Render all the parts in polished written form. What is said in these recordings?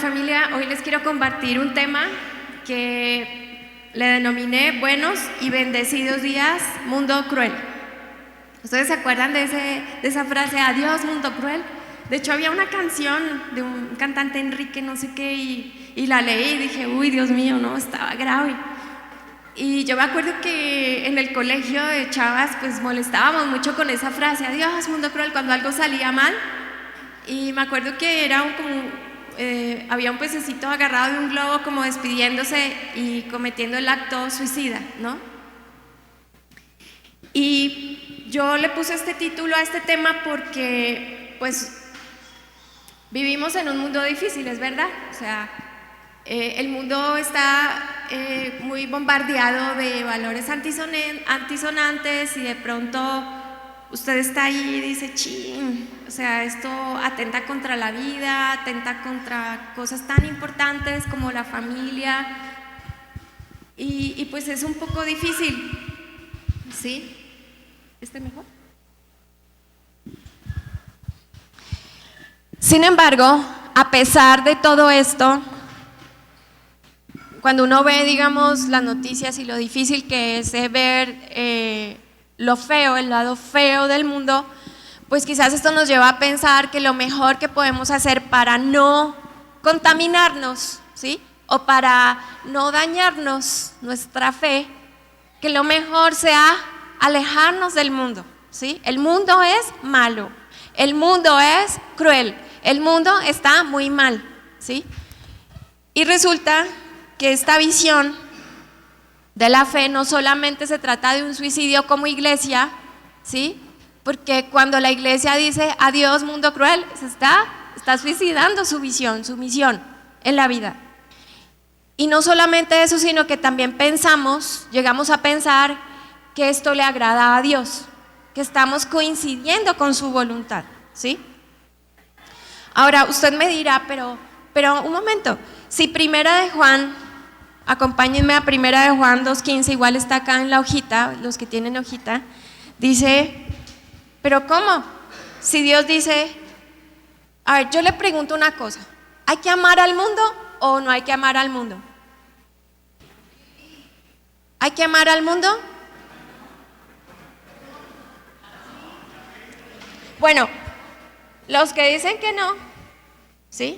familia, hoy les quiero compartir un tema que le denominé Buenos y Bendecidos Días, Mundo Cruel. ¿Ustedes se acuerdan de esa frase, adiós mundo cruel? De hecho había una canción de un cantante Enrique no sé qué y la leí y dije, uy Dios mío, no, estaba grave. Y yo me acuerdo que en el colegio de chavas pues molestábamos mucho con esa frase, adiós mundo cruel, cuando algo salía mal. Y me acuerdo que era había un pececito agarrado de un globo como despidiéndose y cometiendo el acto suicida, ¿no? Y yo le puse este título a este tema porque pues vivimos en un mundo difícil, es verdad. O sea, el mundo está muy bombardeado de valores antisonantes y de pronto usted está ahí y dice, chin, o sea, esto atenta contra la vida, atenta contra cosas tan importantes como la familia y pues es un poco difícil, ¿sí? ¿Este mejor? Sin embargo, a pesar de todo esto, cuando uno ve, digamos, las noticias y lo difícil que es ver lo feo, el lado feo del mundo, pues quizás esto nos lleva a pensar que lo mejor que podemos hacer para no contaminarnos, ¿sí? O para no dañarnos nuestra fe, que lo mejor sea alejarnos del mundo, ¿sí? El mundo es malo, el mundo es cruel, el mundo está muy mal, ¿sí? Y resulta que esta visión de la fe no solamente se trata de un suicidio como iglesia, ¿sí? Porque cuando la iglesia dice adiós mundo cruel, se está suicidando su visión, su misión en la vida. Y no solamente eso, sino que también llegamos a pensar que esto le agrada a Dios, que estamos coincidiendo con su voluntad, ¿sí? Ahora, usted me dirá, pero un momento, si Primera de Juan, acompáñenme a Primera de Juan 2:15, igual está acá en la hojita, los que tienen hojita, dice, pero ¿cómo? Si Dios dice, a ver, yo le pregunto una cosa, ¿hay que amar al mundo o no hay que amar al mundo? ¿Hay que amar al mundo? Bueno, los que dicen que no, ¿sí?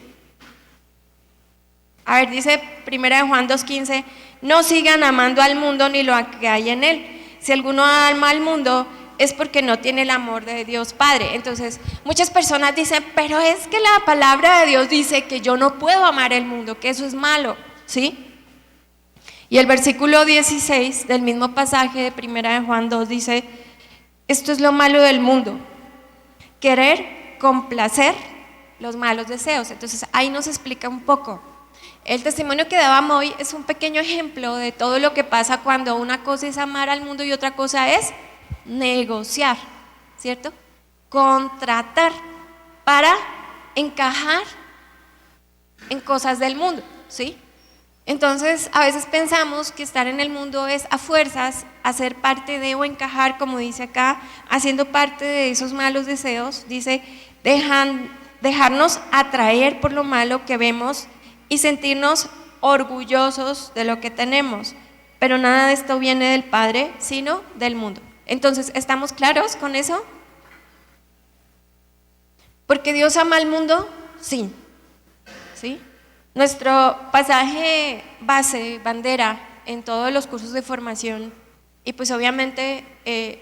A ver, dice Primera de Juan 2:15, no sigan amando al mundo ni lo que hay en él. Si alguno ama al mundo es porque no tiene el amor de Dios Padre. Entonces, muchas personas dicen, pero es que la palabra de Dios dice que yo no puedo amar el mundo, que eso es malo, ¿sí? Y el versículo 16 del mismo pasaje de Primera de Juan 2 dice, esto es lo malo del mundo, querer complacer los malos deseos. Entonces ahí nos explica un poco. El testimonio que dábamos hoy es un pequeño ejemplo de todo lo que pasa cuando una cosa es amar al mundo y otra cosa es negociar, ¿cierto? Contratar para encajar en cosas del mundo, ¿sí? Entonces a veces pensamos que estar en el mundo es a fuerzas hacer parte de o encajar, como dice acá, haciendo parte de esos malos deseos, dice, dejarnos atraer por lo malo que vemos y sentirnos orgullosos de lo que tenemos, pero nada de esto viene del Padre, sino del mundo. Entonces, ¿estamos claros con eso? ¿Porque Dios ama al mundo? Sí, ¿sí? Nuestro pasaje base, bandera, en todos los cursos de formación, y pues obviamente,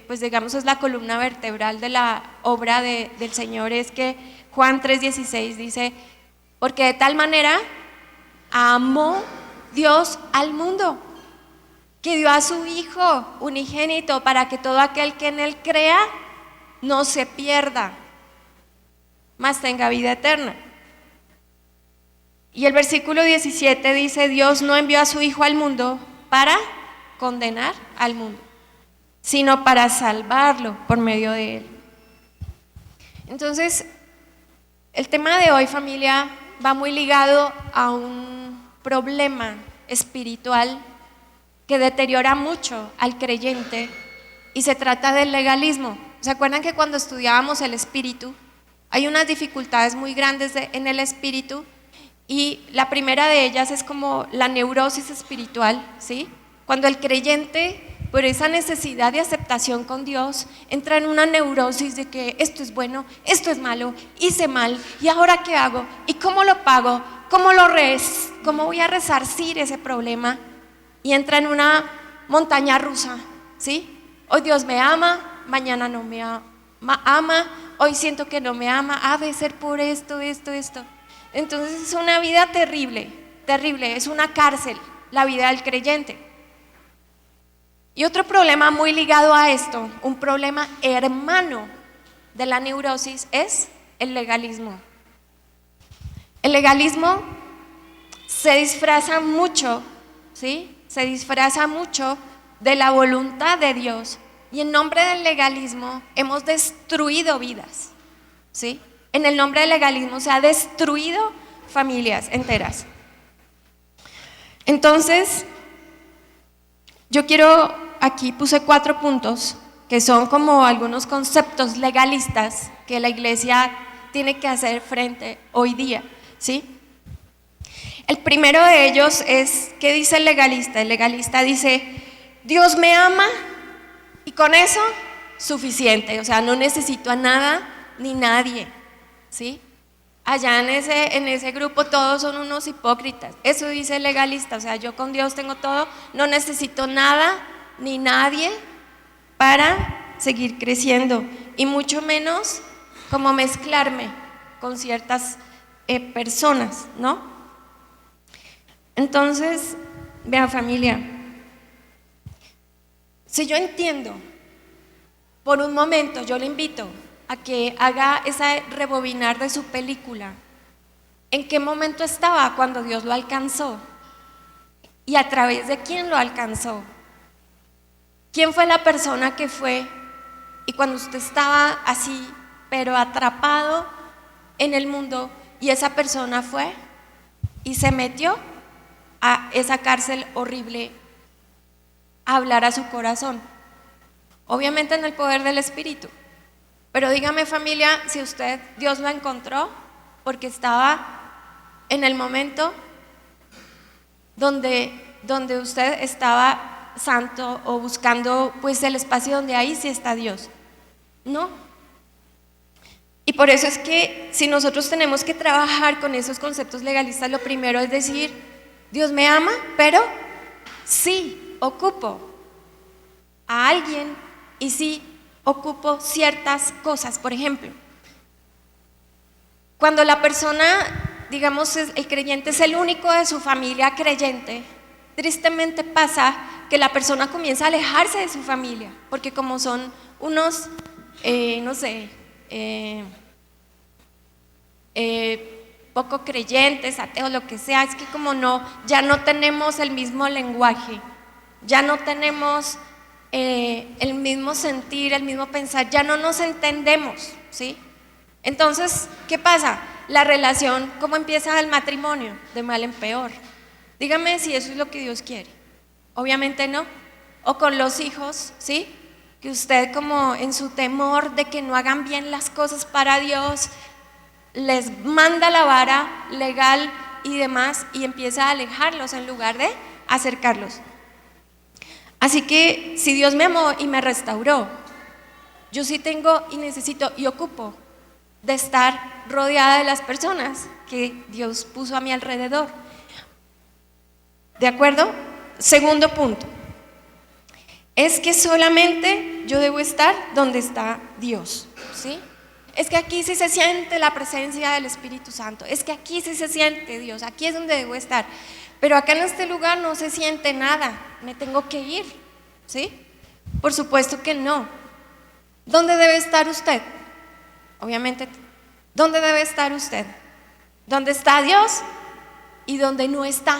pues digamos es la columna vertebral de la obra del Señor, es que Juan 3:16 dice, porque de tal manera amó Dios al mundo, que dio a su Hijo unigénito para que todo aquel que en Él crea no se pierda, mas tenga vida eterna. Y el versículo 17 dice, Dios no envió a su Hijo al mundo para condenar al mundo, sino para salvarlo por medio de Él. Entonces, el tema de hoy, familia, va muy ligado a un problema espiritual que deteriora mucho al creyente y se trata del legalismo. ¿Se acuerdan que cuando estudiábamos el espíritu, hay unas dificultades muy grandes en el espíritu Y la primera de ellas es como la neurosis espiritual, ¿sí? Cuando el creyente, por esa necesidad de aceptación con Dios, entra en una neurosis de que esto es bueno, esto es malo, hice mal, ¿y ahora qué hago? ¿Y cómo lo pago? ¿Cómo voy a resarcir ese problema? Y entra en una montaña rusa, ¿sí? Hoy Dios me ama, mañana no me ama, hoy siento que no me ama, debe ser por esto. Entonces es una vida terrible, es una cárcel, la vida del creyente. Y otro problema muy ligado a esto, un problema hermano de la neurosis, es el legalismo. El legalismo se disfraza mucho, ¿sí? Se disfraza mucho de la voluntad de Dios. Y en nombre del legalismo hemos destruido vidas, ¿sí? En el nombre del legalismo se ha destruido familias enteras. Entonces, aquí puse 4 puntos que son como algunos conceptos legalistas que la iglesia tiene que hacer frente hoy día, ¿sí? El primero de ellos es, ¿qué dice el legalista? El legalista dice, Dios me ama y con eso suficiente, o sea, no necesito a nada ni nadie, ¿sí? Allá en ese grupo todos son unos hipócritas, eso dice el legalista, o sea, yo con Dios tengo todo, no necesito nada ni nadie para seguir creciendo y mucho menos como mezclarme con ciertas personas, ¿no? Entonces, vean familia, si yo entiendo, por un momento yo le invito a que haga esa rebobinar de su película, ¿en qué momento estaba cuando Dios lo alcanzó? ¿Y a través de quién lo alcanzó? ¿Quién fue la persona que fue? Y cuando usted estaba así, pero atrapado en el mundo, y esa persona fue y se metió a esa cárcel horrible a hablar a su corazón, obviamente en el poder del Espíritu. Pero dígame familia, si Dios lo encontró porque estaba en el momento donde usted estaba santo o buscando pues el espacio donde ahí sí está Dios, ¿no? Y por eso es que si nosotros tenemos que trabajar con esos conceptos legalistas, lo primero es decir, Dios me ama, pero sí ocupo a alguien y sí ocupo ciertas cosas. Por ejemplo, cuando la persona, digamos, el creyente es el único de su familia creyente, tristemente pasa que la persona comienza a alejarse de su familia, porque como son unos, no sé, poco creyentes, ateos, lo que sea, es que como ya no tenemos el mismo lenguaje, ya no tenemos el mismo sentir, el mismo pensar, ya no nos entendemos, ¿sí? Entonces, ¿qué pasa? La relación, ¿cómo empieza el matrimonio? De mal en peor. Dígame si eso es lo que Dios quiere. Obviamente no. O con los hijos, ¿sí? Que usted como en su temor de que no hagan bien las cosas para Dios, les manda la vara legal y demás y empieza a alejarlos en lugar de acercarlos. Así que si Dios me amó y me restauró, yo sí tengo y necesito y ocupo de estar rodeada de las personas que Dios puso a mi alrededor. ¿De acuerdo? Segundo punto, es que solamente yo debo estar donde está Dios, ¿sí? Es que aquí sí se siente la presencia del Espíritu Santo, es que aquí sí se siente Dios, aquí es donde debo estar, pero acá en este lugar no se siente nada, me tengo que ir, ¿sí? Por supuesto que no. ¿Dónde debe estar usted? Obviamente, ¿dónde debe estar usted? ¿Dónde está Dios? Y donde no está,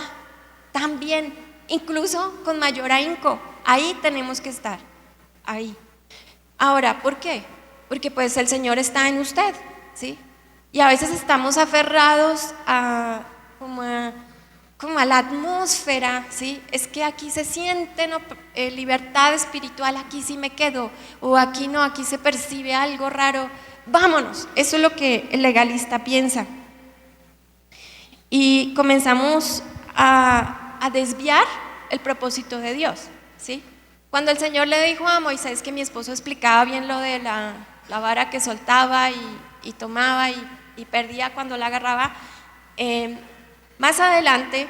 también, incluso con mayor ahínco, ahí tenemos que estar, ahí. Ahora, ¿por qué? Porque pues el Señor está en usted, ¿sí? Y a veces estamos aferrados como a la atmósfera, ¿sí? Es que aquí se siente libertad espiritual, aquí sí me quedo, o aquí no, aquí se percibe algo raro, vámonos. Eso es lo que el legalista piensa. y comenzamos a desviar el propósito de Dios, ¿sí? Cuando el Señor le dijo a Moisés que mi esposo explicaba bien lo de la vara que soltaba y tomaba y perdía cuando la agarraba, más adelante,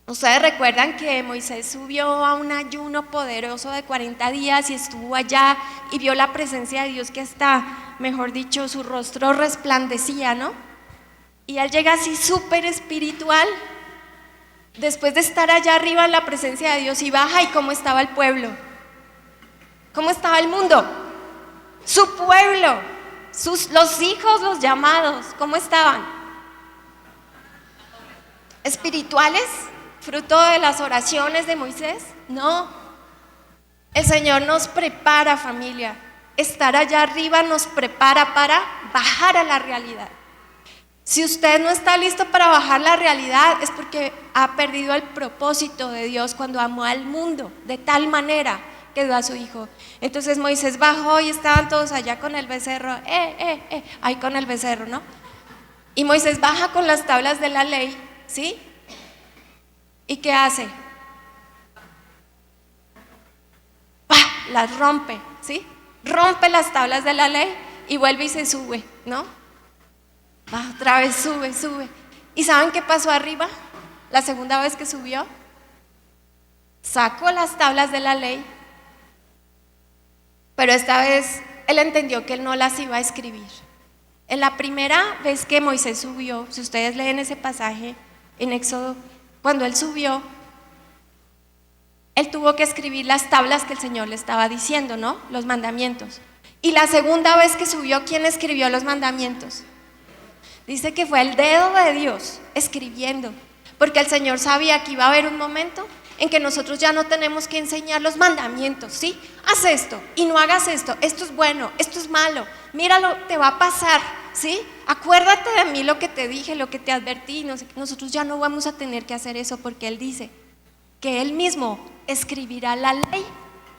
ustedes recuerdan que Moisés subió a un ayuno poderoso de 40 días y estuvo allá y vio la presencia de Dios que hasta, mejor dicho, su rostro resplandecía, ¿no? Y él llega así súper espiritual, después de estar allá arriba en la presencia de Dios, y baja, y ¿cómo estaba el pueblo? ¿Cómo estaba el mundo? Su pueblo, los hijos, los llamados, ¿cómo estaban? ¿Espirituales? ¿Fruto de las oraciones de Moisés? No. El Señor nos prepara, familia. Estar allá arriba nos prepara para bajar a la realidad. Si usted no está listo para bajar la realidad, es porque ha perdido el propósito de Dios cuando amó al mundo de tal manera que dio a su hijo. Entonces Moisés bajó y estaban todos allá con el becerro, ahí con el becerro, ¿no? Y Moisés baja con las tablas de la ley, ¿sí? ¿Y qué hace? ¡Pah! Las rompe, ¿sí? Rompe las tablas de la ley y vuelve y se sube, ¿no? Otra vez sube. ¿Y saben qué pasó arriba? La segunda vez que subió, sacó las tablas de la ley, pero esta vez él entendió que él no las iba a escribir. En la primera vez que Moisés subió, si ustedes leen ese pasaje en Éxodo, cuando él subió, él tuvo que escribir las tablas que el Señor le estaba diciendo, ¿no? Los mandamientos. Y la segunda vez que subió, ¿quién escribió los mandamientos? Dice que fue el dedo de Dios escribiendo, porque el Señor sabía que iba a haber un momento en que nosotros ya no tenemos que enseñar los mandamientos, ¿sí? Haz esto y no hagas esto es bueno, esto es malo, míralo, te va a pasar, ¿sí? Acuérdate de mí lo que te dije, lo que te advertí, nosotros ya no vamos a tener que hacer eso, porque Él dice que Él mismo escribirá la ley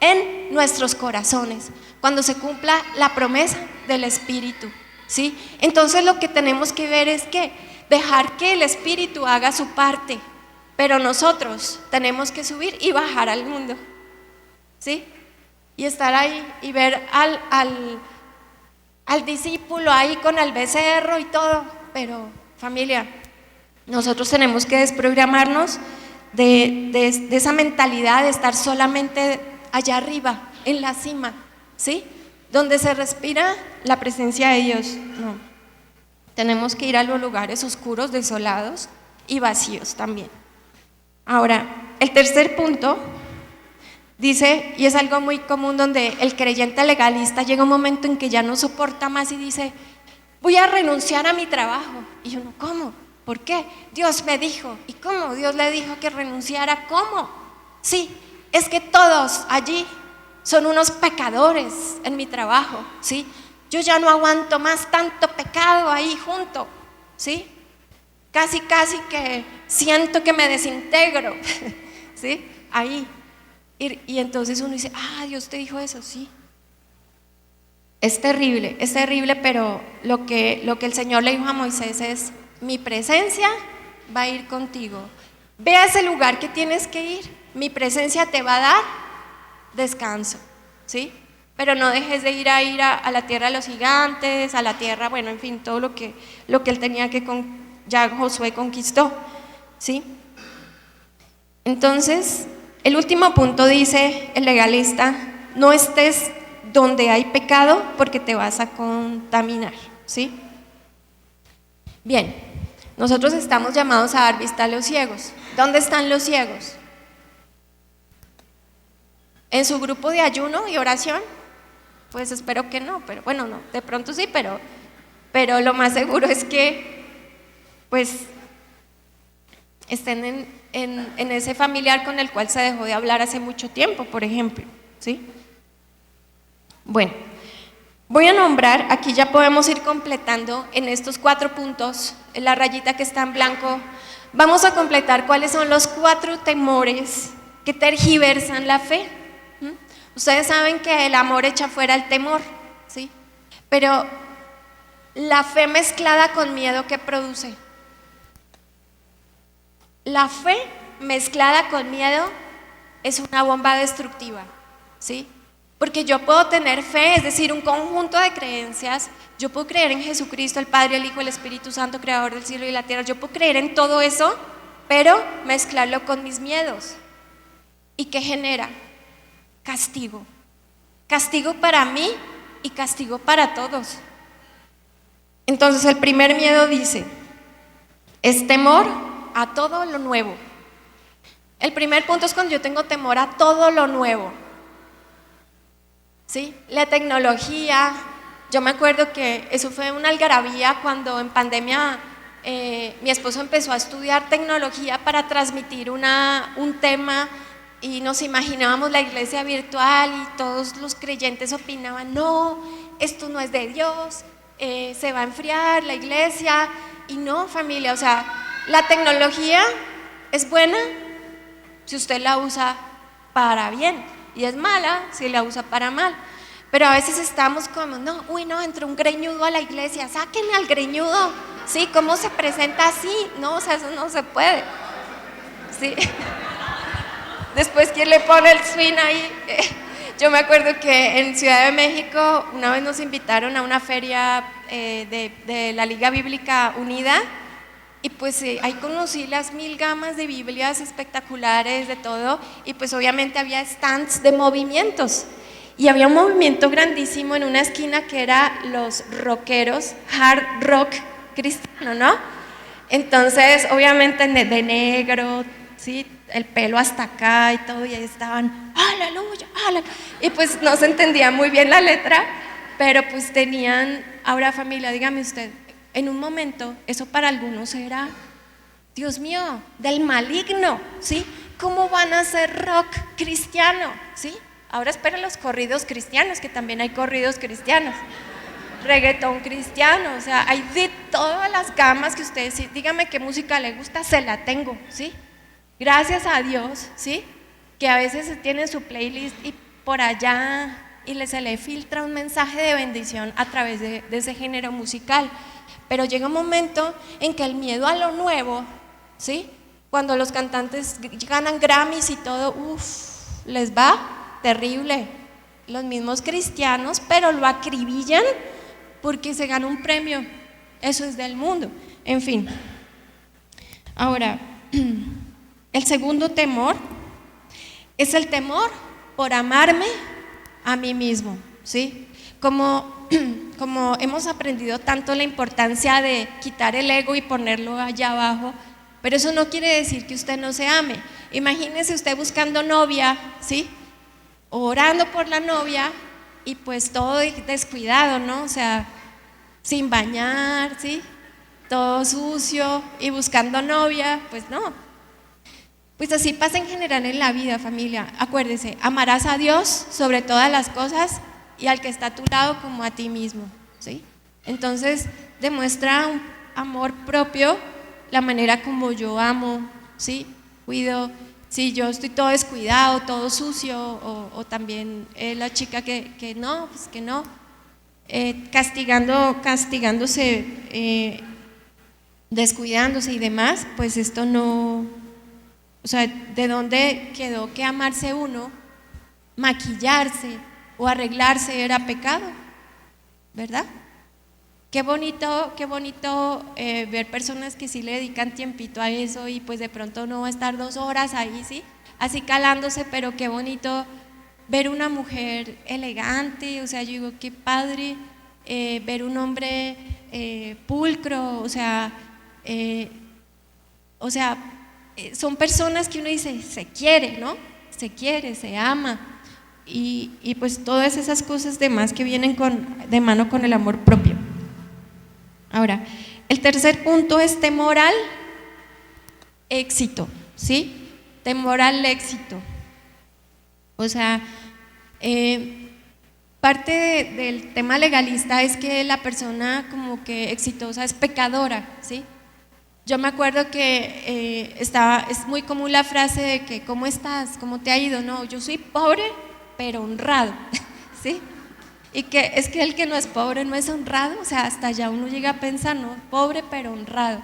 en nuestros corazones, cuando se cumpla la promesa del Espíritu. ¿Sí? Entonces lo que tenemos que ver es que dejar que el Espíritu haga su parte, pero nosotros tenemos que subir y bajar al mundo, ¿sí? Y estar ahí y ver al discípulo ahí con el becerro y todo, pero familia, nosotros tenemos que desprogramarnos de esa mentalidad de estar solamente allá arriba, en la cima, ¿sí? Donde se respira la presencia de Dios. No, tenemos que ir a los lugares oscuros, desolados y vacíos también. Ahora, el tercer punto dice, y es algo muy común, donde el creyente legalista llega un momento en que ya no soporta más y dice, voy a renunciar a mi trabajo. Y yo no, ¿cómo? ¿Por qué? Dios me dijo. ¿Y cómo? Dios le dijo que renunciara. ¿Cómo? Sí, es que todos allí son unos pecadores en mi trabajo, ¿sí? Yo ya no aguanto más tanto pecado ahí junto, ¿sí? Casi que siento que me desintegro, ¿sí? Ahí. Y entonces uno dice, Dios te dijo eso, sí. Es terrible, pero lo que el Señor le dijo a Moisés es, mi presencia va a ir contigo. Ve a ese lugar que tienes que ir, mi presencia te va a dar descanso, ¿sí? Pero no dejes de ir a la tierra de los gigantes, a la tierra, bueno, en fin, todo lo que él tenía que ya Josué conquistó, ¿sí? Entonces, el último punto dice el legalista, no estés donde hay pecado porque te vas a contaminar, ¿sí? Bien, nosotros estamos llamados a dar vista a los ciegos. ¿Dónde están los ciegos? ¿En su grupo de ayuno y oración? Pues espero que no, pero bueno, no, de pronto sí, pero lo más seguro es que pues estén en ese familiar con el cual se dejó de hablar hace mucho tiempo, por ejemplo, ¿sí? Bueno, voy a nombrar, aquí ya podemos ir completando en estos 4 puntos, en la rayita que está en blanco, vamos a completar cuáles son los 4 temores que tergiversan la fe. Ustedes saben que el amor echa fuera el temor, ¿sí? Pero la fe mezclada con miedo, ¿qué produce? la fe mezclada con miedo es una bomba destructiva, ¿sí? Porque yo puedo tener fe, es decir, un conjunto de creencias. Yo puedo creer en Jesucristo, el Padre, el Hijo, el Espíritu Santo, creador del cielo y la tierra. Yo puedo creer en todo eso, pero mezclarlo con mis miedos. ¿Y qué genera? Castigo. Castigo para mí y castigo para todos. Entonces el primer miedo dice, es temor a todo lo nuevo. El primer punto es cuando yo tengo temor a todo lo nuevo. ¿Sí? La tecnología, yo me acuerdo que eso fue una algarabía cuando en pandemia mi esposo empezó a estudiar tecnología para transmitir un tema y nos imaginábamos la iglesia virtual y todos los creyentes opinaban, no, esto no es de Dios, se va a enfriar la iglesia. Y no, familia, o sea, la tecnología es buena si usted la usa para bien y es mala si la usa para mal. Pero a veces estamos como, no, entró un greñudo a la iglesia, sáquenme al greñudo, ¿sí? ¿Cómo se presenta así? No, o sea, eso no se puede, ¿sí? Después, ¿quién le pone el swing ahí? Yo me acuerdo que en Ciudad de México una vez nos invitaron a una feria de la Liga Bíblica Unida y pues ahí conocí las 1000 gamas de Biblias espectaculares de todo y pues obviamente había stands de movimientos y había un movimiento grandísimo en una esquina que era los rockeros, hard rock cristiano, ¿no? Entonces obviamente de negro, ¿sí? El pelo hasta acá y todo, y ahí estaban, aleluya, aleluya. Y pues no se entendía muy bien la letra, pero pues tenían, ahora familia, dígame usted, en un momento, eso para algunos era, Dios mío, del maligno, ¿sí? ¿Cómo van a hacer rock cristiano? ¿Sí? Ahora esperen los corridos cristianos, que también hay corridos cristianos, reggaetón cristiano, o sea, hay de todas las gamas que ustedes, dígame qué música le gusta, se la tengo, ¿sí? Gracias a Dios, ¿sí? Que a veces tiene su playlist y por allá y se le filtra un mensaje de bendición a través de ese género musical. Pero llega un momento en que el miedo a lo nuevo, ¿sí? Cuando los cantantes ganan Grammys y todo, les va terrible. Los mismos cristianos, pero lo acribillan porque se gana un premio. Eso es del mundo. En fin. Ahora, el segundo temor es el temor por amarme a mí mismo, ¿sí? Como hemos aprendido tanto la importancia de quitar el ego y ponerlo allá abajo, pero eso no quiere decir que usted no se ame. Imagínese usted buscando novia, ¿sí? Orando por la novia y pues todo descuidado, ¿no? O sea, sin bañar, ¿sí? Todo sucio y buscando novia, pues no. Pues así pasa en general en la vida, familia. Acuérdese, amarás a Dios sobre todas las cosas y al que está a tu lado como a ti mismo, ¿sí? Entonces, demuestra un amor propio, la manera como yo amo, ¿sí? Cuido, si yo estoy todo descuidado, todo sucio, o también la chica que no, pues que no, castigándose, descuidándose y demás, pues esto no, o sea, ¿de dónde quedó que amarse uno, maquillarse o arreglarse era pecado? ¿Verdad? Qué bonito ver personas que sí le dedican tiempito a eso y pues de pronto no va a estar 2 horas ahí, ¿sí? Así calándose, pero qué bonito ver una mujer elegante, o sea, yo digo, qué padre ver un hombre pulcro, o sea, son personas que uno dice, se quiere, ¿no? Se quiere, se ama y pues todas esas cosas demás que vienen de mano con el amor propio. Ahora, el tercer punto es temor al éxito, ¿sí? Temor al éxito. O sea, parte del tema legalista es que la persona como que exitosa es pecadora, ¿sí? Yo me acuerdo que es muy común la frase de que ¿cómo estás? ¿Cómo te ha ido? No, yo soy pobre pero honrado, ¿sí? Y que es que el que no es pobre no es honrado, o sea, hasta allá uno llega a pensar, no, pobre pero honrado.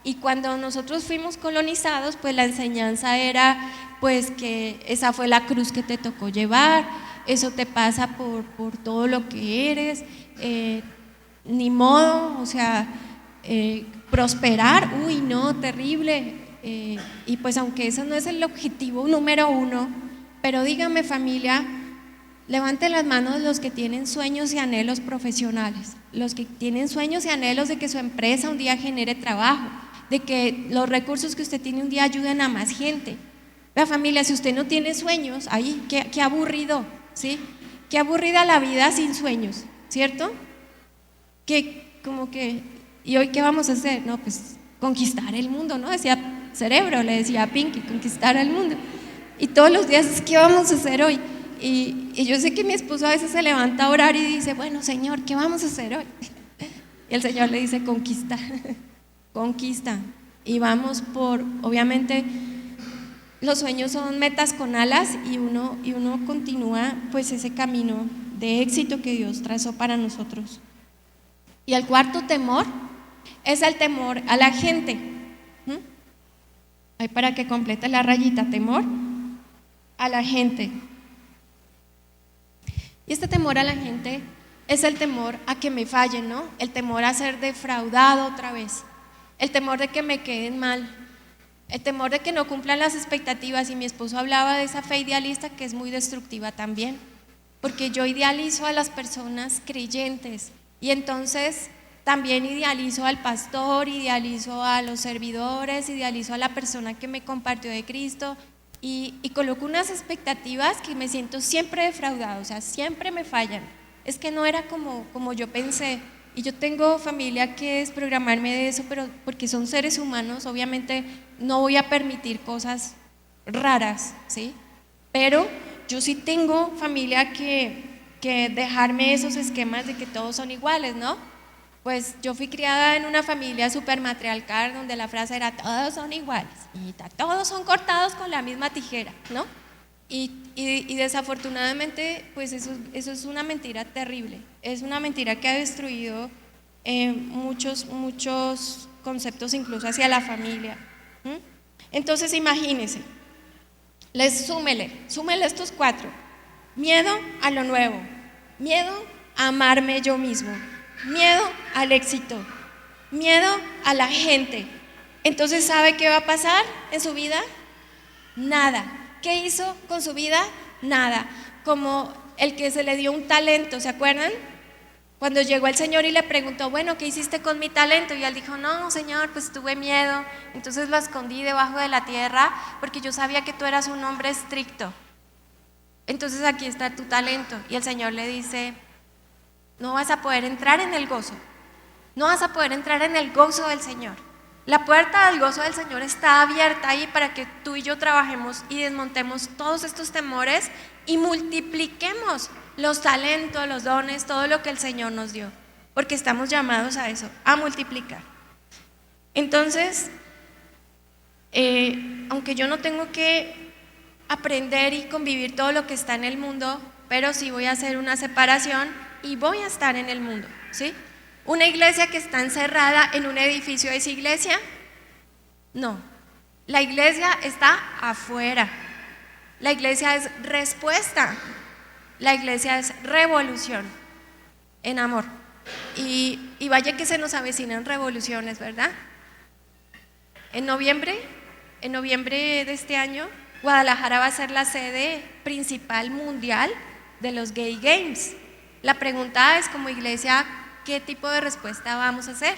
Y cuando nosotros fuimos colonizados, pues la enseñanza era pues que esa fue la cruz que te tocó llevar, eso te pasa por todo lo que eres, ni modo, o sea, prosperar, uy no, terrible. Y pues aunque eso no es el objetivo número uno, pero dígame familia, levante las manos los que tienen sueños y anhelos profesionales, los que tienen sueños y anhelos de que su empresa un día genere trabajo, de que los recursos que usted tiene un día ayuden a más gente. Vea familia, si usted no tiene sueños, ahí, qué aburrido, ¿sí? Qué aburrida la vida sin sueños, ¿cierto? Que como que, ¿y hoy qué vamos a hacer? No, pues conquistar el mundo, ¿no? Decía Cerebro, le decía a Pinky, conquistar el mundo. Y todos los días, ¿qué vamos a hacer hoy? Y yo sé que mi esposo a veces se levanta a orar y dice, bueno, Señor, ¿qué vamos a hacer hoy? Y el Señor le dice, conquista, conquista. Y vamos por, obviamente, los sueños son metas con alas y uno continúa pues ese camino de éxito que Dios trazó para nosotros. Y el cuarto temor es el temor a la gente. Ahí para que complete la rayita, temor a la gente. Y este temor a la gente es el temor a que me fallen, ¿no? El temor a ser defraudado otra vez, el temor de que me queden mal, el temor de que no cumplan las expectativas. Y mi esposo hablaba de esa fe idealista que es muy destructiva también, porque yo idealizo a las personas creyentes y entonces también idealizo al pastor, idealizo a los servidores, idealizo a la persona que me compartió de Cristo y coloco unas expectativas que me siento siempre defraudada, o sea, siempre me fallan. Es que no era como yo pensé. Y yo tengo familia que es programarme de eso, pero porque son seres humanos, obviamente no voy a permitir cosas raras, ¿sí? Pero yo sí tengo familia que dejarme esos esquemas de que todos son iguales, ¿no? Pues yo fui criada en una familia súper matriarcal donde la frase era todos son iguales y todos son cortados con la misma tijera, ¿no? Y desafortunadamente pues eso es una mentira terrible, es una mentira que ha destruido muchos conceptos incluso hacia la familia. Entonces imagínense, súmele estos 4: miedo a lo nuevo, miedo a amarme yo mismo, miedo al éxito, miedo a la gente. Entonces, ¿sabe qué va a pasar en su vida? Nada. ¿Qué hizo con su vida? Nada. Como el que se le dio un talento, ¿se acuerdan? Cuando llegó el Señor y le preguntó, bueno, ¿qué hiciste con mi talento? Y él dijo, no, Señor, pues tuve miedo, entonces lo escondí debajo de la tierra porque yo sabía que tú eras un hombre estricto. Entonces aquí está tu talento. Y el Señor le dice, no vas a poder entrar en el gozo, no vas a poder entrar en el gozo del Señor. La puerta del gozo del Señor está abierta ahí para que tú y yo trabajemos y desmontemos todos estos temores y multipliquemos los talentos, los dones, todo lo que el Señor nos dio, porque estamos llamados a eso, a multiplicar. Entonces, aunque yo no tengo que aprender y convivir todo lo que está en el mundo, pero sí voy a hacer una separación y voy a estar en el mundo, ¿sí? ¿Una iglesia que está encerrada en un edificio es iglesia? No, la iglesia está afuera. La iglesia es respuesta, la iglesia es revolución en amor. Y vaya que se nos avecinan revoluciones, ¿verdad? En noviembre de este año, Guadalajara va a ser la sede principal mundial de los Gay Games. La pregunta es, como iglesia, ¿qué tipo de respuesta vamos a hacer?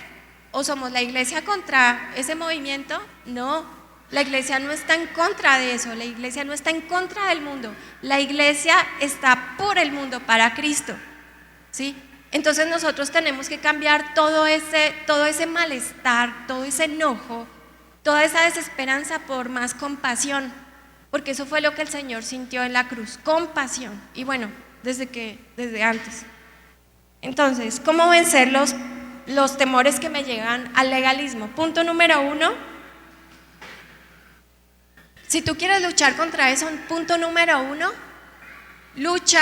¿O somos la iglesia contra ese movimiento? No, la iglesia no está en contra de eso, la iglesia no está en contra del mundo, la iglesia está por el mundo, para Cristo, ¿sí? Entonces nosotros tenemos que cambiar todo ese malestar, todo ese enojo, toda esa desesperanza por más compasión, porque eso fue lo que el Señor sintió en la cruz, compasión, y bueno, desde antes. Entonces, ¿cómo vencer los temores que me llegan al legalismo? Punto número 1, si tú quieres luchar contra eso, punto número 1, lucha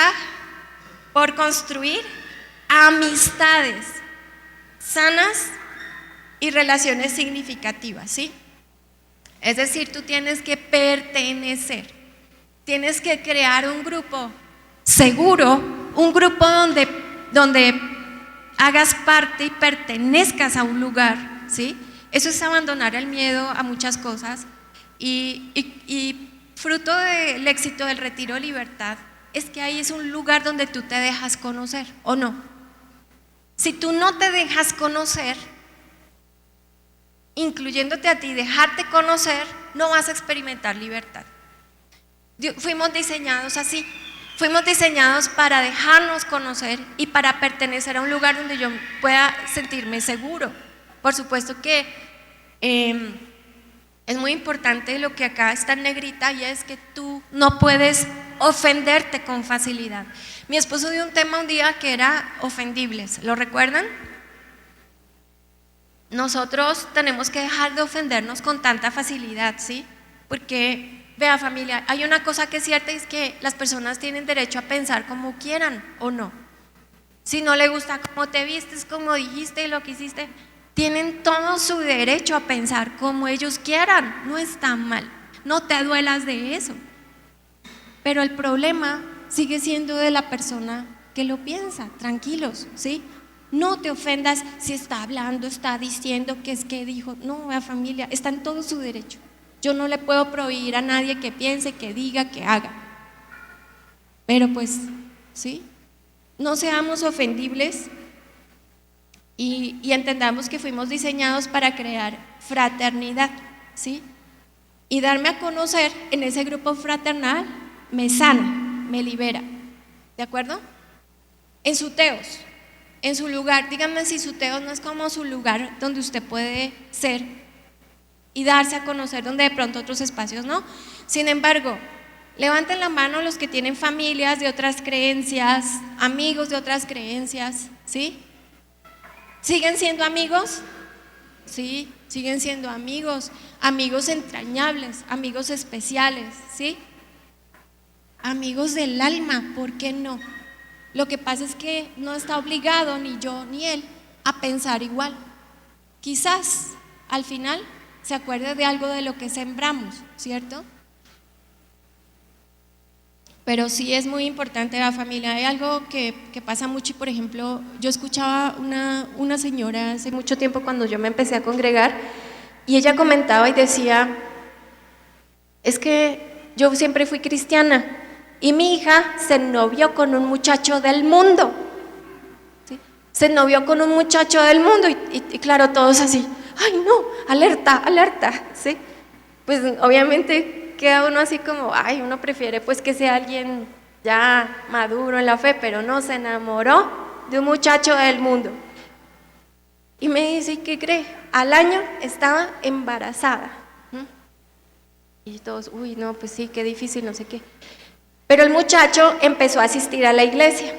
por construir amistades sanas y relaciones significativas, ¿sí? Es decir, tú tienes que pertenecer, tienes que crear un grupo seguro, un grupo donde hagas parte y pertenezcas a un lugar, ¿sí? Eso es abandonar el miedo a muchas cosas y fruto del éxito del Retiro de Libertad es que ahí es un lugar donde tú te dejas conocer, ¿o no? Si tú no te dejas conocer, incluyéndote a ti, dejarte conocer, no vas a experimentar libertad. Fuimos diseñados así, fuimos diseñados para dejarnos conocer y para pertenecer a un lugar donde yo pueda sentirme seguro. Por supuesto que es muy importante lo que acá está en negrita, y es que tú no puedes ofenderte con facilidad. Mi esposo dio un tema un día que era ofendibles, ¿lo recuerdan? Nosotros tenemos que dejar de ofendernos con tanta facilidad, ¿sí? Porque, vea familia, hay una cosa que es cierta, y es que las personas tienen derecho a pensar como quieran o no. Si no le gusta cómo te vistes, cómo dijiste, lo que hiciste, tienen todo su derecho a pensar como ellos quieran, no está mal, no te duelas de eso. Pero el problema sigue siendo de la persona que lo piensa, tranquilos, ¿sí? No te ofendas si está hablando, está diciendo que es que dijo, no, la familia, está en todo su derecho. Yo no le puedo prohibir a nadie que piense, que diga, que haga. Pero pues, ¿sí? No seamos ofendibles y entendamos que fuimos diseñados para crear fraternidad, ¿sí? Y darme a conocer en ese grupo fraternal me sana, me libera, ¿de acuerdo? En su teos, en su lugar, díganme si su teos no es como su lugar donde usted puede ser y darse a conocer, donde de pronto otros espacios no. Sin embargo, levanten la mano los que tienen familias de otras creencias, amigos de otras creencias, ¿sí? ¿Siguen siendo amigos? Sí, siguen siendo amigos, amigos entrañables, amigos especiales, ¿sí? Amigos del alma, ¿por qué no? Lo que pasa es que no está obligado ni yo ni él a pensar igual. Quizás al final se acuerde de algo de lo que sembramos, ¿cierto? Pero sí es muy importante la familia. Hay algo que pasa mucho y, por ejemplo, yo escuchaba una señora hace mucho tiempo cuando yo me empecé a congregar, y ella comentaba y decía, es que yo siempre fui cristiana y mi hija se novió con un muchacho del mundo, ¿sí? Se novió con un muchacho del mundo y claro, todos así, ay no, alerta, alerta, ¿sí? Pues obviamente queda uno así como, ay, uno prefiere pues que sea alguien ya maduro en la fe, pero no, se enamoró de un muchacho del mundo. Y me dice, ¿y qué cree? Al año estaba embarazada. Y todos, uy, no, pues sí, qué difícil, no sé qué. Pero el muchacho empezó a asistir a la iglesia.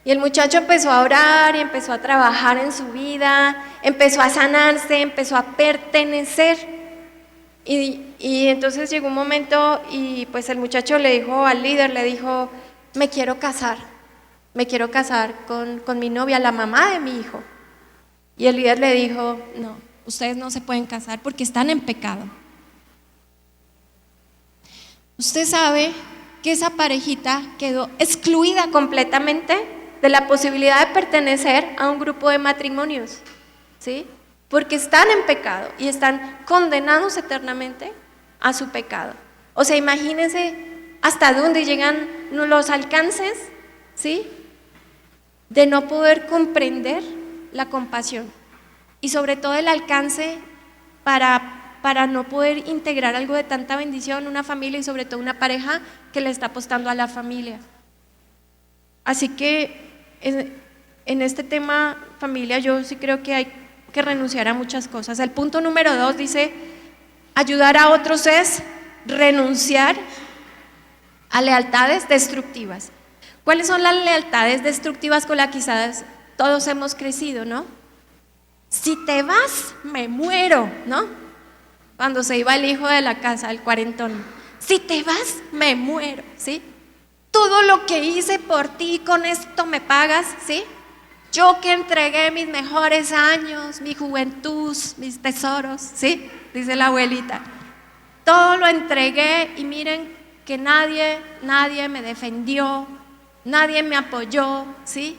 Y el muchacho empezó a orar y empezó a trabajar en su vida, empezó a sanarse, empezó a pertenecer. Y entonces llegó un momento y pues el muchacho le dijo al líder, le dijo, me quiero casar con mi novia, la mamá de mi hijo. Y el líder le dijo, no, ustedes no se pueden casar porque están en pecado. Usted sabe que esa parejita quedó excluida completamente de la posibilidad de pertenecer a un grupo de matrimonios, ¿sí? Porque están en pecado y están condenados eternamente a su pecado. O sea, imagínense hasta dónde llegan los alcances, ¿sí? De no poder comprender la compasión y sobre todo el alcance para no poder integrar algo de tanta bendición, una familia y sobre todo una pareja que le está apostando a la familia. Así que en este tema familia yo sí creo que hay que renunciar a muchas cosas. El punto número 2 dice, ayudar a otros es renunciar a lealtades destructivas. ¿Cuáles son las lealtades destructivas con las que quizás todos hemos crecido, no? Si te vas, me muero, ¿no? Cuando se iba el hijo de la casa, el cuarentón. Si te vas, me muero, ¿sí? Todo lo que hice por ti, con esto me pagas, ¿sí? Yo que entregué mis mejores años, mi juventud, mis tesoros, ¿sí? Dice la abuelita. Todo lo entregué y miren que nadie me defendió, nadie me apoyó, ¿sí?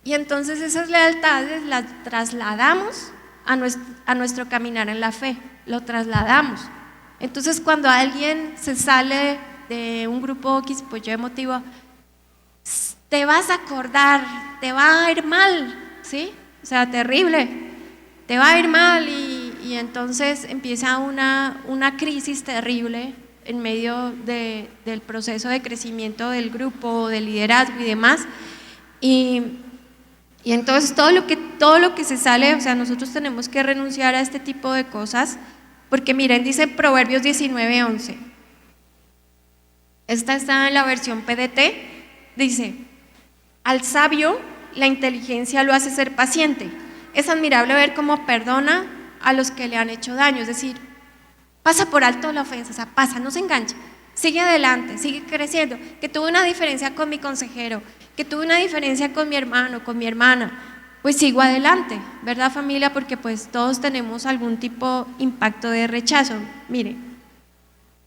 Y entonces esas lealtades las trasladamos a nuestro caminar en la fe, lo trasladamos. Entonces cuando alguien se sale de un grupo X, pues yo emotivo, te vas a acordar, te va a ir mal, ¿sí? O sea, terrible, te va a ir mal y entonces empieza una crisis terrible en medio del proceso de crecimiento del grupo, de liderazgo y demás. Y entonces todo lo que se sale, o sea, nosotros tenemos que renunciar a este tipo de cosas, porque miren, dice Proverbios 19:11. Esta está en la versión PDT, dice: al sabio la inteligencia lo hace ser paciente. Es admirable ver cómo perdona a los que le han hecho daño, es decir, pasa por alto la ofensa, o sea, pasa, no se engancha, sigue adelante, sigue creciendo. Que tuve una diferencia con mi consejero, que tuve una diferencia con mi hermano, con mi hermana, pues sigo adelante, ¿verdad, familia? Porque pues todos tenemos algún tipo de impacto de rechazo. Mire,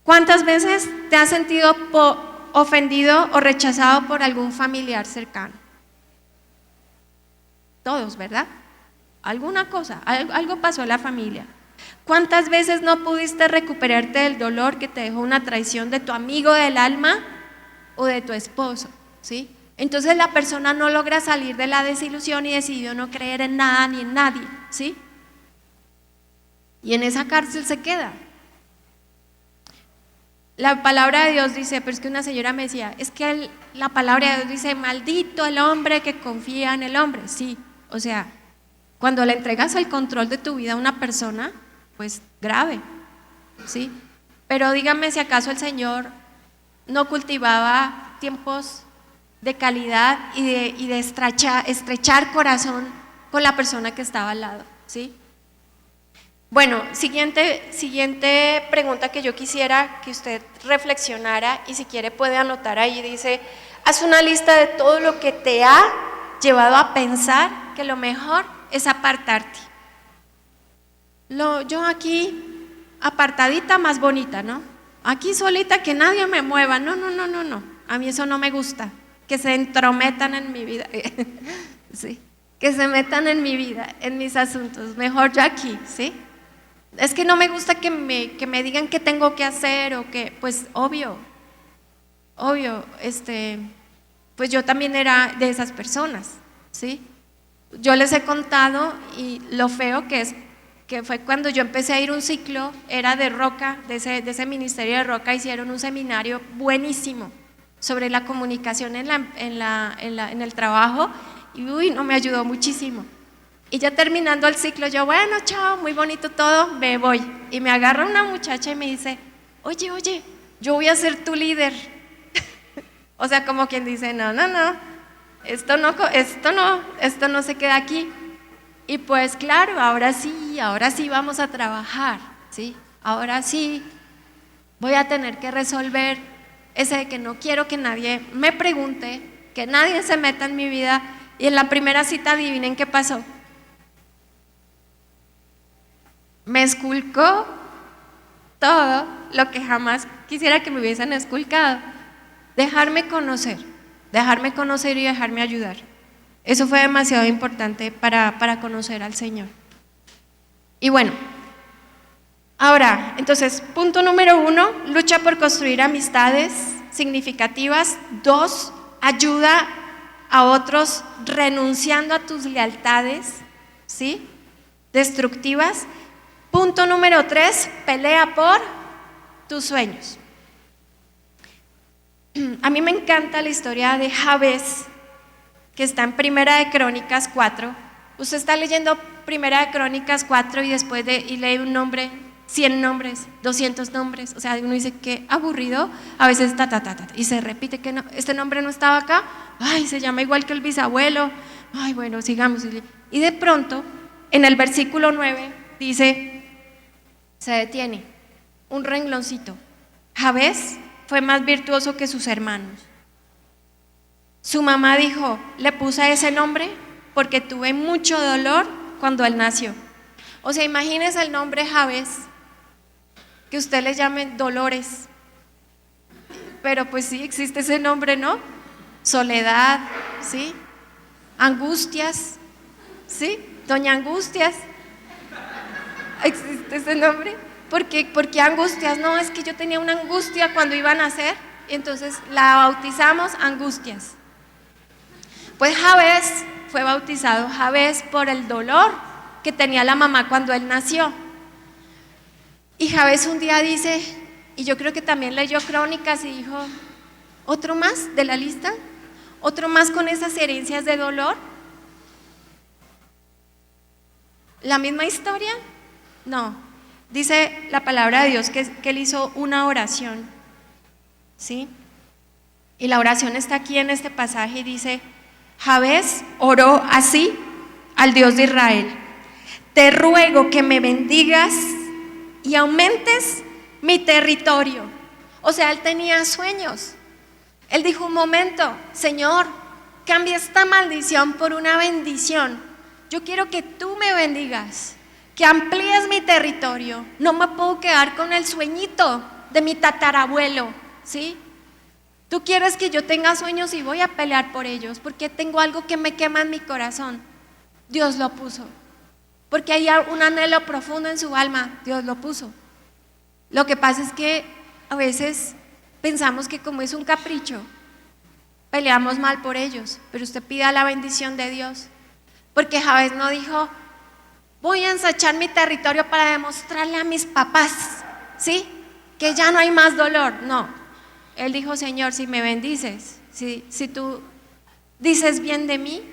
¿cuántas veces te has sentido ofendido o rechazado por algún familiar cercano? Todos, ¿verdad? Alguna cosa, algo pasó en la familia. ¿Cuántas veces no pudiste recuperarte del dolor que te dejó una traición de tu amigo del alma o de tu esposo? ¿Sí? Entonces la persona no logra salir de la desilusión y decidió no creer en nada ni en nadie, ¿sí? Y en esa cárcel se queda. La palabra de Dios dice, pero es que una señora me decía, es que la palabra de Dios dice, maldito el hombre que confía en el hombre. Sí, o sea, cuando le entregas el control de tu vida a una persona, pues grave, ¿sí? Pero dígame si acaso el Señor no cultivaba tiempos de calidad y de estrechar corazón con la persona que estaba al lado, ¿sí? Bueno, siguiente pregunta que yo quisiera que usted reflexionara, y si quiere puede anotar ahí, dice: haz una lista de todo lo que te ha llevado a pensar que lo mejor es apartarte. Yo aquí apartadita, más bonita, ¿no? Aquí solita, que nadie me mueva, no, a mí eso no me gusta, que se entrometan en mi vida, sí, que se metan en mi vida, en mis asuntos, mejor yo aquí, ¿sí? Es que no me gusta que me digan qué tengo que hacer o que, pues obvio, pues yo también era de esas personas, ¿sí? Yo les he contado y lo feo que es, que fue cuando yo empecé a ir un ciclo, era de Roca, de ese ministerio de Roca, hicieron un seminario buenísimo sobre la comunicación en el trabajo, y no me ayudó muchísimo. Y ya terminando el ciclo, yo, bueno, chao, muy bonito todo, me voy. Y me agarra una muchacha y me dice: oye, yo voy a ser tu líder. O sea, como quien dice, no, esto no se queda aquí. Y pues claro, ahora sí vamos a trabajar, ¿sí? Ahora sí voy a tener que resolver ese de que no quiero que nadie me pregunte, que nadie se meta en mi vida. Y en la primera cita, adivinen qué pasó. Me esculcó todo lo que jamás quisiera que me hubiesen esculcado. Dejarme conocer y dejarme ayudar. Eso fue demasiado importante para conocer al Señor. Y bueno, ahora, entonces, punto número 1, lucha por construir amistades significativas. 2, ayuda a otros renunciando a tus lealtades, ¿sí? Destructivas. Punto número 3, pelea por tus sueños. A mí me encanta la historia de Jabez, que está en Primera de Crónicas 4. Usted está leyendo Primera de Crónicas 4 y después y lee un nombre, 100 nombres, 200 nombres. O sea, uno dice, qué aburrido. A veces y se repite que no, este nombre no estaba acá. Ay, se llama igual que el bisabuelo. Ay, bueno, sigamos. Y de pronto, en el versículo 9, dice, se detiene, un rengloncito. Jabez fue más virtuoso que sus hermanos. Su mamá dijo, le puse ese nombre porque tuve mucho dolor cuando él nació. O sea, imagínese el nombre Jabez, que usted le llame Dolores, pero pues sí, existe ese nombre, ¿no? Soledad, ¿sí? Angustias, ¿sí? Doña Angustias, ¿existe ese nombre? ¿Por qué Angustias? No, es que yo tenía una angustia cuando iba a nacer, y entonces la bautizamos Angustias. Pues Jabez fue bautizado Jabez por el dolor que tenía la mamá cuando él nació. Y Jabez un día dice, y yo creo que también leyó Crónicas y dijo, ¿otro más de la lista? ¿Otro más con esas herencias de dolor? ¿La misma historia? No. Dice la palabra de Dios que él hizo una oración, ¿sí? Y la oración está aquí en este pasaje y dice, Jabez oró así al Dios de Israel: te ruego que me bendigas y aumentes mi territorio. O sea, él tenía sueños. Él dijo, un momento, Señor, cambia esta maldición por una bendición. Yo quiero que tú me bendigas, que amplíes mi territorio. No me puedo quedar con el sueñito de mi tatarabuelo, ¿sí? Tú quieres que yo tenga sueños y voy a pelear por ellos, porque tengo algo que me quema en mi corazón. Dios lo puso. Porque hay un anhelo profundo en su alma, Dios lo puso. Lo que pasa es que a veces pensamos que como es un capricho, peleamos mal por ellos, pero usted pida la bendición de Dios. Porque Jabez no dijo, voy a ensachar mi territorio para demostrarle a mis papás, ¿sí?, que ya no hay más dolor. No, él dijo, Señor, si me bendices, si tú dices bien de mí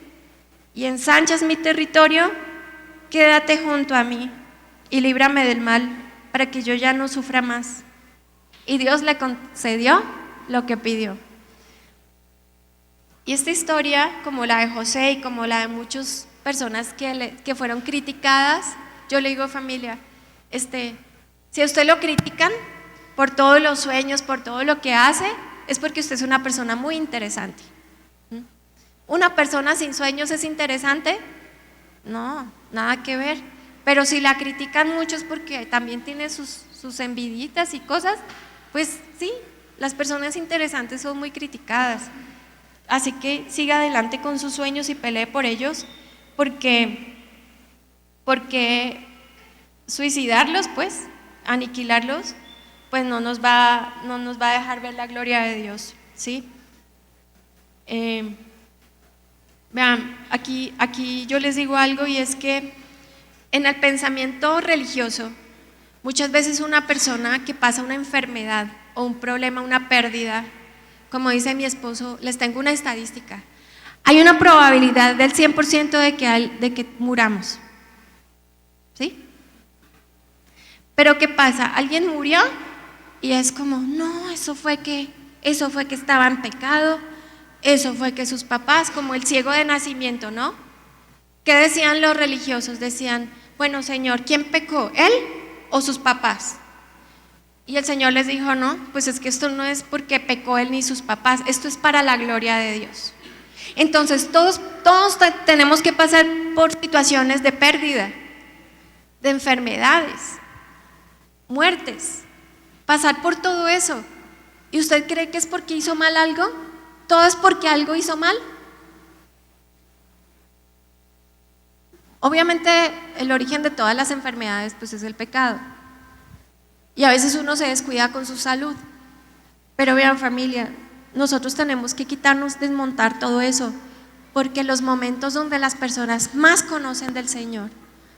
y ensanchas mi territorio, quédate junto a mí y líbrame del mal para que yo ya no sufra más. Y Dios le concedió lo que pidió. Y esta historia, como la de José y como la de muchas personas que fueron criticadas, yo le digo, familia, si a usted lo critican por todos los sueños, por todo lo que hace, es porque usted es una persona muy interesante. ¿Una persona sin sueños es interesante? No, nada que ver. Pero si la critican mucho es porque también tiene sus enviditas y cosas, pues sí, las personas interesantes son muy criticadas. Así que siga adelante con sus sueños y pelee por ellos, porque suicidarlos, pues, aniquilarlos, pues no nos va a dejar ver la gloria de Dios, ¿sí? Vean, aquí yo les digo algo, y es que en el pensamiento religioso, muchas veces una persona que pasa una enfermedad o un problema, una pérdida, como dice mi esposo, les tengo una estadística, hay una probabilidad del 100% de que muramos, ¿sí? Pero ¿qué pasa? Alguien murió y es como, no, eso fue que estaba en pecado, eso fue que sus papás, como el ciego de nacimiento, ¿no? ¿Qué decían los religiosos? Decían, bueno, Señor, ¿quién pecó? ¿Él o sus papás? Y el Señor les dijo, no, pues es que esto no es porque pecó él ni sus papás, esto es para la gloria de Dios. Entonces todos tenemos que pasar por situaciones de pérdida, de enfermedades, muertes, pasar por todo eso. ¿Y usted cree que es porque hizo mal algo? ¿Todo es porque algo hizo mal? Obviamente el origen de todas las enfermedades pues es el pecado, y a veces uno se descuida con su salud. Pero vean, familia, nosotros tenemos que quitarnos, desmontar todo eso, porque los momentos donde las personas más conocen del Señor,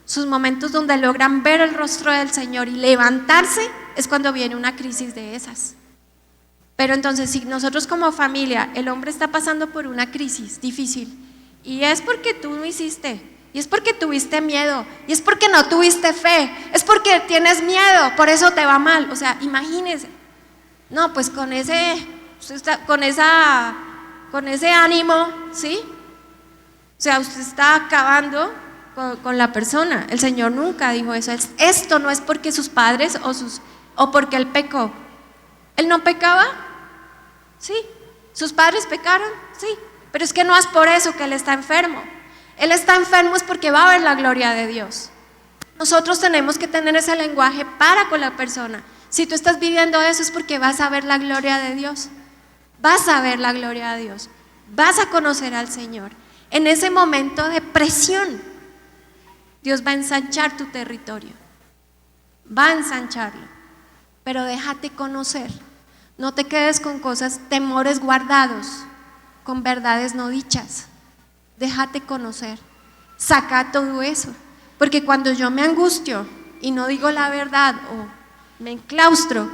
sus momentos donde logran ver el rostro del Señor y levantarse, es cuando viene una crisis de esas. Pero entonces, si nosotros como familia, el hombre está pasando por una crisis difícil, y es porque tú no hiciste, y es porque tuviste miedo, y es porque no tuviste fe, es porque tienes miedo, por eso te va mal. O sea, imagínense. No, pues con ese ánimo, ¿sí? O sea, usted está acabando con la persona. El Señor nunca dijo eso. Esto no es porque sus padres o porque él pecó. ¿Él no pecaba? Sí. ¿Sus padres pecaron? Sí. Pero es que no es por eso que él está enfermo. Él está enfermo es porque va a ver la gloria de Dios. Nosotros tenemos que tener ese lenguaje para con la persona. Si tú estás viviendo eso es porque vas a ver la gloria de Dios. Vas a ver la gloria de Dios. Vas a conocer al Señor. En ese momento de presión, Dios va a ensanchar tu territorio. Va a ensancharlo. Pero déjate conocer. No te quedes con cosas, temores guardados, con verdades no dichas. Déjate conocer. Saca todo eso. Porque cuando yo me angustio y no digo la verdad o me enclaustro,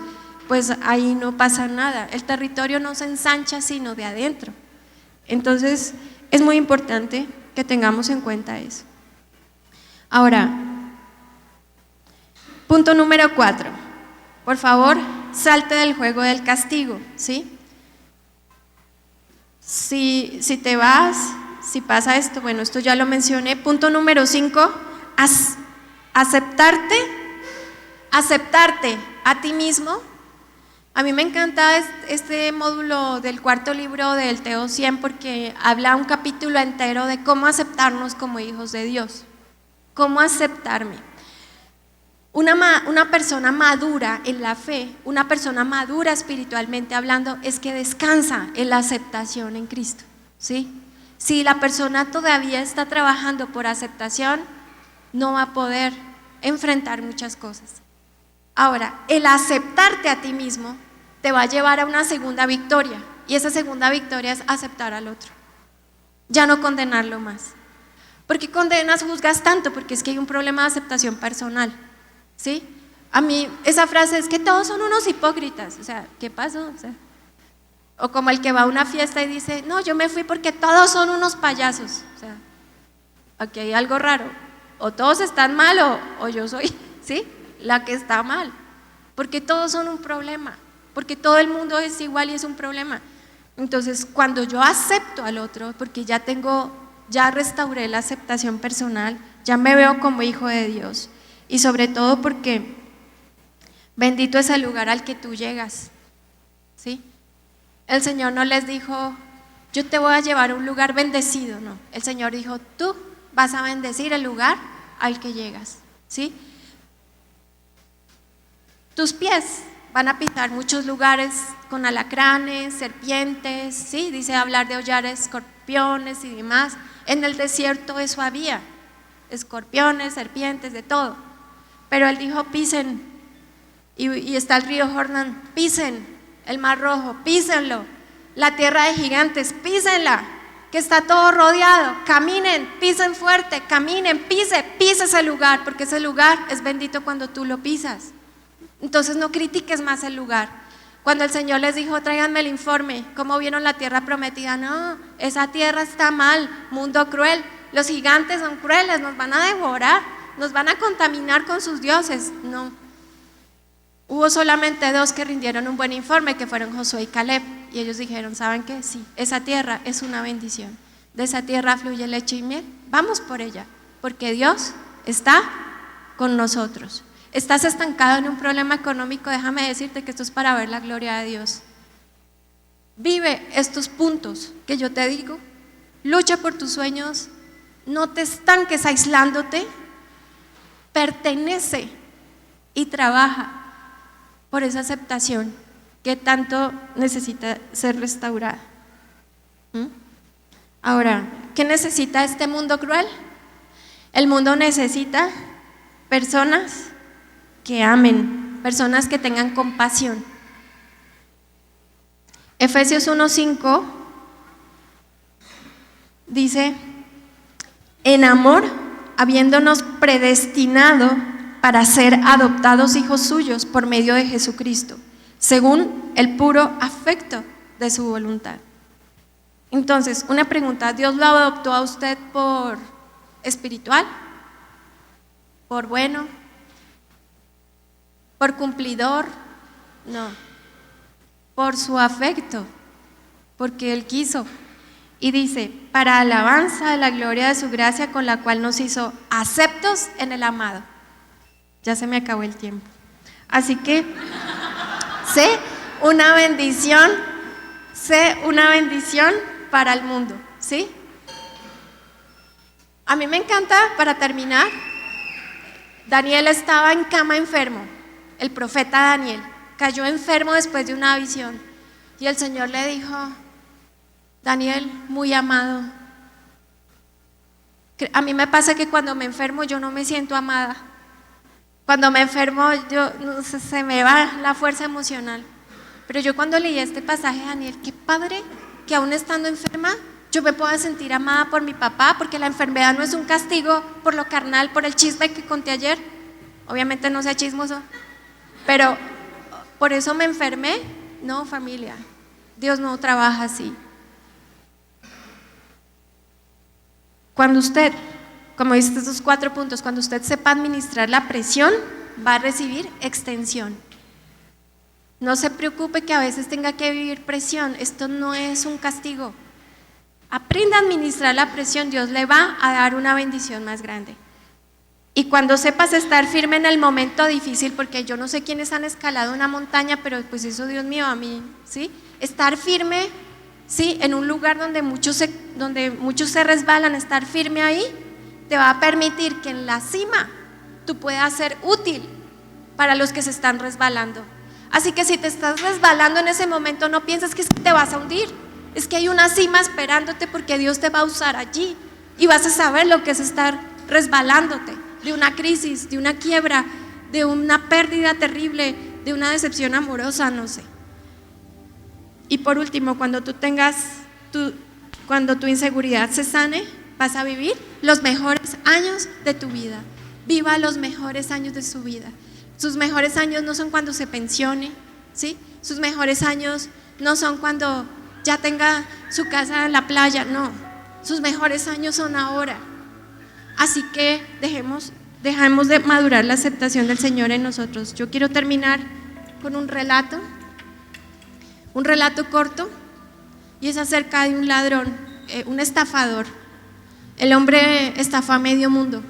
pues ahí no pasa nada. El territorio no se ensancha sino de adentro. Entonces es muy importante que tengamos en cuenta eso. Ahora, punto número 4. Por favor, salte del juego del castigo, ¿sí? Si te vas, si pasa esto, bueno, esto ya lo mencioné. Punto número 5, aceptarte a ti mismo. A mí me encanta este módulo del cuarto libro del Teo 100 porque habla un capítulo entero de cómo aceptarnos como hijos de Dios. ¿Cómo aceptarme? Una persona madura en la fe, una persona madura espiritualmente hablando, es que descansa en la aceptación en Cristo, ¿sí? Si la persona todavía está trabajando por aceptación, no va a poder enfrentar muchas cosas. Ahora, el aceptarte a ti mismo te va a llevar a una segunda victoria, y esa segunda victoria es aceptar al otro, ya no condenarlo más. ¿Por qué condenas, juzgas tanto? Porque es que hay un problema de aceptación personal. ¿Sí? A mí esa frase es que todos son unos hipócritas, o sea, ¿qué pasó? O como el que va a una fiesta y dice, no, yo me fui porque todos son unos payasos, o sea, aquí hay algo raro, o todos están mal o yo soy, ¿sí? La que está mal, porque todos son un problema, porque todo el mundo es igual y es un problema. Entonces, cuando yo acepto al otro, porque ya restauré la aceptación personal, ya me veo como hijo de Dios. Y sobre todo porque bendito es el lugar al que tú llegas, ¿sí? El Señor no les dijo, yo te voy a llevar a un lugar bendecido, no. El Señor dijo, tú vas a bendecir el lugar al que llegas, ¿sí? Tus pies van a pisar muchos lugares con alacranes, serpientes, ¿sí? Dice hablar de hollar escorpiones y demás. En el desierto eso había, escorpiones, serpientes, de todo. Pero Él dijo, pisen, y está el río Jordán, pisen el Mar Rojo, písenlo, la tierra de gigantes, písenla, que está todo rodeado, caminen, pisen fuerte, caminen, pise ese lugar, porque ese lugar es bendito cuando tú lo pisas. Entonces no critiques más el lugar. Cuando el Señor les dijo, tráiganme el informe, ¿cómo vieron la tierra prometida? No, esa tierra está mal, mundo cruel, los gigantes son crueles, nos van a devorar, nos van a contaminar con sus dioses. No, hubo solamente 2 que rindieron un buen informe, que fueron Josué y Caleb, y ellos dijeron, ¿saben qué? Sí, esa tierra es una bendición, de esa tierra fluye leche y miel, vamos por ella, porque Dios está con nosotros. Estás estancado en un problema económico, déjame decirte que esto es para ver la gloria de Dios. Vive estos puntos que yo te digo, lucha por tus sueños, no te estanques aislándote, pertenece y trabaja por esa aceptación que tanto necesita ser restaurada. Ahora, ¿qué necesita este mundo cruel? El mundo necesita personas que amen, personas que tengan compasión. Efesios 1:5 dice, en amor, habiéndonos predestinado para ser adoptados hijos suyos por medio de Jesucristo, según el puro afecto de su voluntad. Entonces, una pregunta, ¿Dios lo adoptó a usted por espiritual? ¿Por bueno? ¿Por cumplidor? No, por su afecto, porque Él quiso. Y dice, para alabanza de la gloria de su gracia con la cual nos hizo aceptos en el amado. Ya se me acabó el tiempo. Así que, sé una bendición para el mundo, ¿sí? A mí me encanta, para terminar, Daniel estaba en cama enfermo, el profeta Daniel, cayó enfermo después de una visión y el Señor le dijo: Daniel, muy amado, a mí me pasa que cuando me enfermo yo no me siento amada. Cuando me enfermo yo, no sé, se me va la fuerza emocional. Pero yo cuando leí este pasaje, Daniel, qué padre que aún estando enferma yo me pueda sentir amada por mi papá, porque la enfermedad no es un castigo por lo carnal, por el chisme que conté ayer. Obviamente no sea chismoso, pero por eso me enfermé. No, familia, Dios no trabaja así. Cuando usted, como dice estos 4 puntos, cuando usted sepa administrar la presión, va a recibir extensión. No se preocupe que a veces tenga que vivir presión, esto no es un castigo. Aprenda a administrar la presión, Dios le va a dar una bendición más grande. Y cuando sepas estar firme en el momento difícil, porque yo no sé quiénes han escalado una montaña, pero pues eso, Dios mío, a mí, ¿sí? Estar firme, ¿sí? En un lugar donde muchos se resbalan, estar firme ahí te va a permitir que en la cima tú puedas ser útil para los que se están resbalando. Así que si te estás resbalando en ese momento, no pienses que te vas a hundir. Es que hay una cima esperándote, porque Dios te va a usar allí y vas a saber lo que es estar resbalándote de una crisis, de una quiebra, de una pérdida terrible, de una decepción amorosa, no sé. Y por último, cuando tu inseguridad se sane, vas a vivir los mejores años de tu vida. Viva los mejores años de su vida. Sus mejores años no son cuando se pensione, ¿sí? Sus mejores años no son cuando ya tenga su casa en la playa, no. Sus mejores años son ahora. Así que dejemos de madurar la aceptación del Señor en nosotros. Yo quiero terminar con un relato corto, y es acerca de un ladrón, un estafador. El hombre estafó a medio mundo,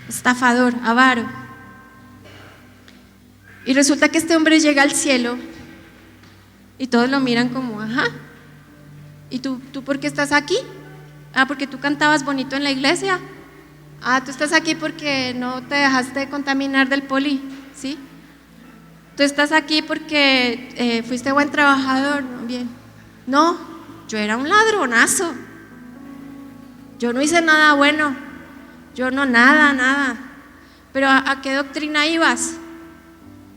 estafador, avaro. Y resulta que este hombre llega al cielo y todos lo miran como, ajá, ¿y tú por qué estás aquí? Ah, porque tú cantabas bonito en la iglesia. Ah, tú estás aquí porque no te dejaste contaminar del poli, ¿sí? Tú estás aquí porque fuiste buen trabajador, ¿no? Bien. No, yo era un ladronazo. Yo no hice nada bueno. Yo no, nada. Pero ¿a qué doctrina ibas?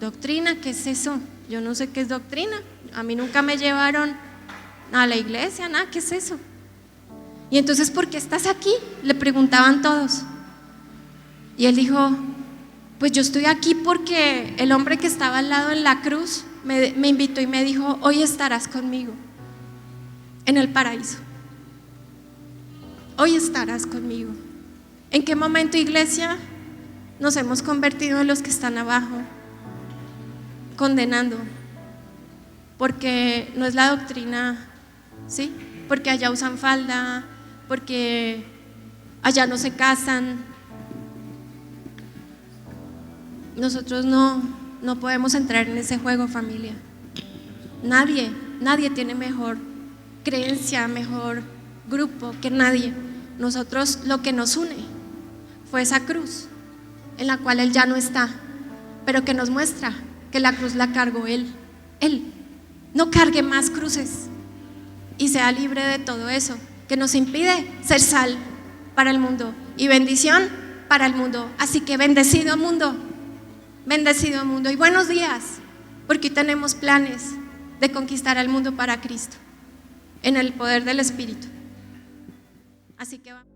¿Doctrina? ¿Qué es eso? Yo no sé qué es doctrina. A mí nunca me llevaron a la iglesia, nada, ¿qué es eso? Y entonces, ¿por qué estás aquí?, le preguntaban todos. Y él dijo: pues yo estoy aquí porque el hombre que estaba al lado en la cruz me invitó y me dijo: hoy estarás conmigo en el paraíso. Hoy estarás conmigo. ¿En qué momento, iglesia, nos hemos convertido en los que están abajo, condenando? Porque no es la doctrina, ¿sí? Porque allá usan falda, porque allá no se casan. Nosotros no podemos entrar en ese juego, familia. Nadie tiene mejor creencia, mejor grupo que nadie. Nosotros, lo que nos une fue esa cruz en la cual Él ya no está, pero que nos muestra que la cruz la cargó Él. No cargue más cruces y sea libre de todo eso que nos impide ser sal para el mundo y bendición para el mundo. Así que bendecido mundo y buenos días, porque hoy tenemos planes de conquistar al mundo para Cristo en el poder del Espíritu. Así que vamos.